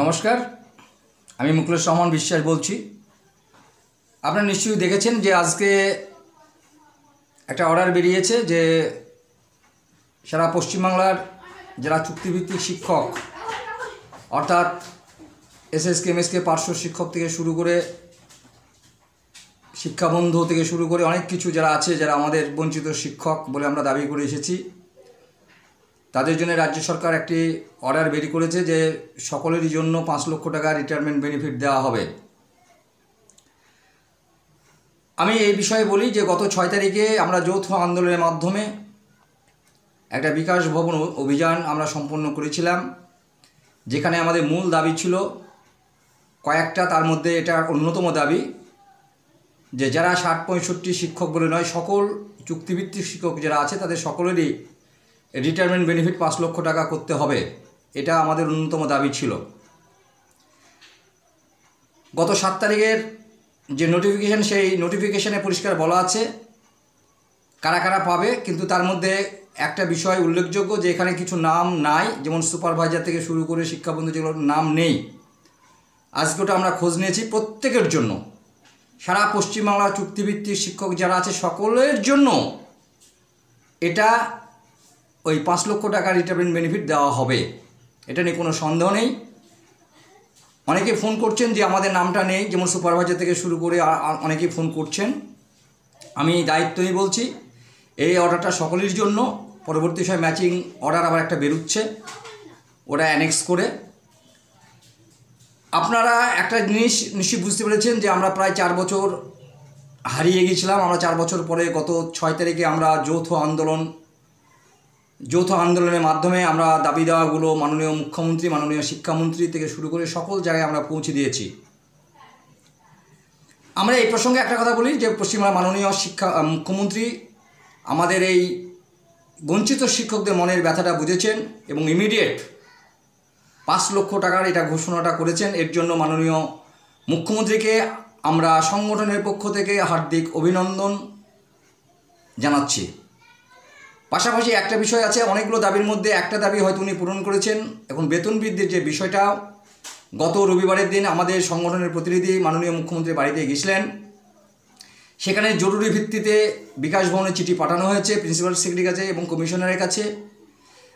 নমস্কার, আমি মুকুলেশ রহমান বিশ্বাস বলছি। আপনারা নিশ্চয়ই দেখেছেন যে আজকে একটা অর্ডার বেরিয়েছে যে সারা পশ্চিমবাংলার যারা চুক্তিভিত্তিক শিক্ষক অর্থাৎ এসএসকে এমএসকে পার্শ্ব শিক্ষক থেকে শুরু করে শিক্ষাবন্ধু থেকে শুরু করে অনেক কিছু যারা আছে, যারা আমাদের বঞ্চিত শিক্ষক বলে আমরা দাবি করে এসেছি, তাদের জন্য রাজ্য সরকার একটি অর্ডার বের করেছে যে সকলেরই জন্য 5 লক্ষ টাকা রিটায়ারমেন্ট বেনিফিট দেওয়া হবে। আমি এই বিষয়ে বলি যে গত 6 তারিখে আমরা যৌথ আন্দোলনের মাধ্যমে একটা বিকাশ ভবন অভিযান আমরা সম্পন্ন করেছিলাম, যেখানে আমাদের মূল দাবি ছিল কয়েকটা। তার মধ্যে এটা অন্যতম দাবি যে যারা 60-65 শিক্ষক বলে নয়, সকল চুক্তিভিত্তিক শিক্ষক যারা আছে তাদের সকলেরই রিটায়ারমেন্ট বেনিফিট 5 লক্ষ টাকা করতে হবে। এটা আমাদের অন্যতম দাবি ছিল। গত 7 তারিখের যে নোটিফিকেশান, সেই নোটিফিকেশানে পরিষ্কার বলা আছে কারা কারা পাবে, কিন্তু তার মধ্যে একটা বিষয় উল্লেখযোগ্য যে এখানে কিছু নাম নাই, যেমন সুপারভাইজার থেকে শুরু করে শিক্ষাবন্ধু যেগুলোর নাম নেই। আজকে ওটা আমরা খোঁজ নিয়েছি প্রত্যেকের জন্য, সারা পশ্চিমবাংলার চুক্তিভিত্তিক শিক্ষক যারা আছে সকলের জন্য এটা ওই 5 লক্ষ টাকা রিটায়ারমেন্ট বেনিফিট দেওয়া হবে। এটা নিয়ে কোনো সন্দেহ নেই। অনেকে ফোন করছেন যে আমাদের নামটা নেই, যেমন সুপারভাইজার থেকে শুরু করে অনেকেই ফোন করছেন। আমি দায়িত্বই বলছি এই অর্ডারটা সকলের জন্য। পরবর্তী সময় ম্যাচিং অর্ডার আবার একটা বেরোচ্ছে, ওটা অ্যানেক্স করে। আপনারা একটা জিনিস নিশ্চয়ই বুঝতে পেরেছেন যে আমরা প্রায় 4 বছর হারিয়ে গিয়েছিলাম। আমরা 4 বছর পরে গত 6 তারিখে আমরা যৌথ আন্দোলনের মাধ্যমে আমরা দাবি দেওয়াগুলো মাননীয় মুখ্যমন্ত্রী, মাননীয় শিক্ষামন্ত্রী থেকে শুরু করে সকল জায়গায় আমরা পৌঁছে দিয়েছি। আমরা এই প্রসঙ্গে একটা কথা বলি যে পশ্চিমবঙ্গের মাননীয় মুখ্যমন্ত্রী আমাদের এই বঞ্চিত শিক্ষকদের মনের ব্যথাটা বুঝেছেন এবং ইমিডিয়েট 5 লক্ষ টাকার এটা ঘোষণাটা করেছেন। এর জন্য মাননীয় মুখ্যমন্ত্রীকে আমরা সংগঠনের পক্ষ থেকে হার্দিক অভিনন্দন জানাচ্ছি। পাশাপাশি একটা বিষয় আছে, অনেকগুলো দাবির মধ্যে একটা দাবি হয়তো উনি পূরণ করেছেন। এখন বেতন বৃদ্ধির যে বিষয়টা, গত রবিবারের দিন আমাদের সংগঠনের প্রতিনিধি মাননীয় মুখ্যমন্ত্রীর বাড়িতে গেছিলেন। সেখানে জরুরি ভিত্তিতে বিকাশ ভবনের চিঠি পাঠানো হয়েছে প্রিন্সিপাল সেক্রেটারির কাছে এবং কমিশনারের কাছে।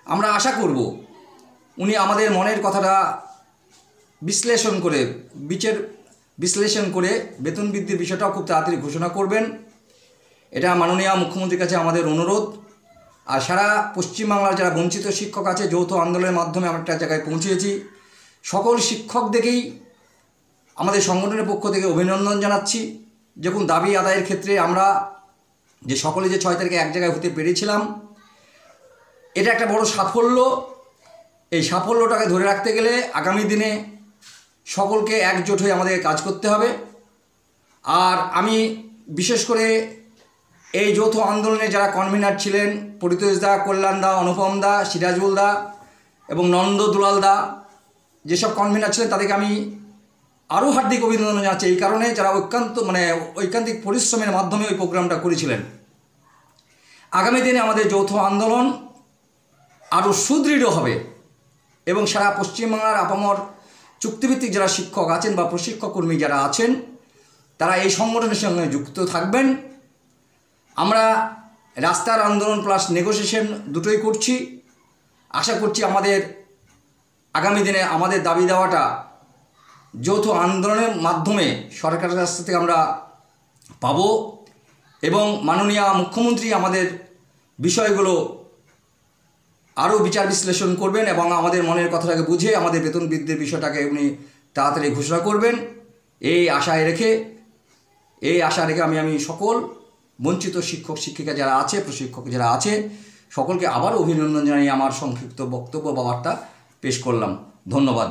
আমরা আশা করব উনি আমাদের মনের কথাটা বিশ্লেষণ করে বেতন বৃদ্ধির বিষয়টাও খুব তাড়াতাড়ি ঘোষণা করবেন। এটা মাননীয় মুখ্যমন্ত্রীর কাছে আমাদের অনুরোধ। আর সারা পশ্চিমবাংলার যারা বঞ্চিত শিক্ষক আছে, যৌথ আন্দোলনের মাধ্যমে আমরা একটা জায়গায় পৌঁছেছি। সকল শিক্ষকদেরকেই আমাদের সংগঠনের পক্ষ থেকে অভিনন্দন জানাচ্ছি। যখন দাবি আদায়ের ক্ষেত্রে আমরা যে সকলে যে 6 তারিখে এক জায়গায় হতে পেরেছিলাম, এটা একটা বড় সাফল্য। এই সাফল্যটাকে ধরে রাখতে গেলে আগামী দিনে সকলকে একজোট হয়ে আমাদের কাজ করতে হবে। আর আমি বিশেষ করে এই যৌথ আন্দোলনে যারা কনভেনার ছিলেন, পরিতোষ দা, কল্যাণ দা, অনুপম দা, সিরাজুল দা এবং নন্দ দুলাল দা, যেসব কনভেনার ছিলেন তাদেরকে আমি আরও হার্দিক অভিনন্দন জানাচ্ছি। এই কারণে যারা ঐকান্তিক পরিশ্রমের মাধ্যমে ওই প্রোগ্রামটা করেছিলেন। আগামী দিনে আমাদের যৌথ আন্দোলন আরও সুদৃঢ় হবে এবং সারা পশ্চিমবাংলার আপামর চুক্তিভিত্তিক যারা শিক্ষক আছেন বা প্রশিক্ষক কর্মী যারা আছেন তারা এই সংগঠনের সঙ্গে যুক্ত থাকবেন। আমরা রাস্তার আন্দোলন প্লাস নেগোসিয়েশন দুটোই করছি। আশা করছি আমাদের আগামী দিনে আমাদের দাবি দেওয়াটা যৌথ আন্দোলনের মাধ্যমে সরকারের কাছ থেকে আমরা পাব এবং মাননীয় মুখ্যমন্ত্রী আমাদের বিষয়গুলো আরও বিচার বিশ্লেষণ করবেন এবং আমাদের মনের কথাটাকে বুঝে আমাদের বেতন বৃদ্ধির বিষয়টাকে উনি তাড়াতাড়ি ঘোষণা করবেন। এই আশা রেখে আমি সকল বঞ্চিত শিক্ষক শিক্ষিকা যারা আছে, প্রশিক্ষক যারা আছে, সকলকে আবার অভিনন্দন জানিয়ে আমার সংক্ষিপ্ত বক্তব্য বা বার্তা পেশ করলাম। ধন্যবাদ।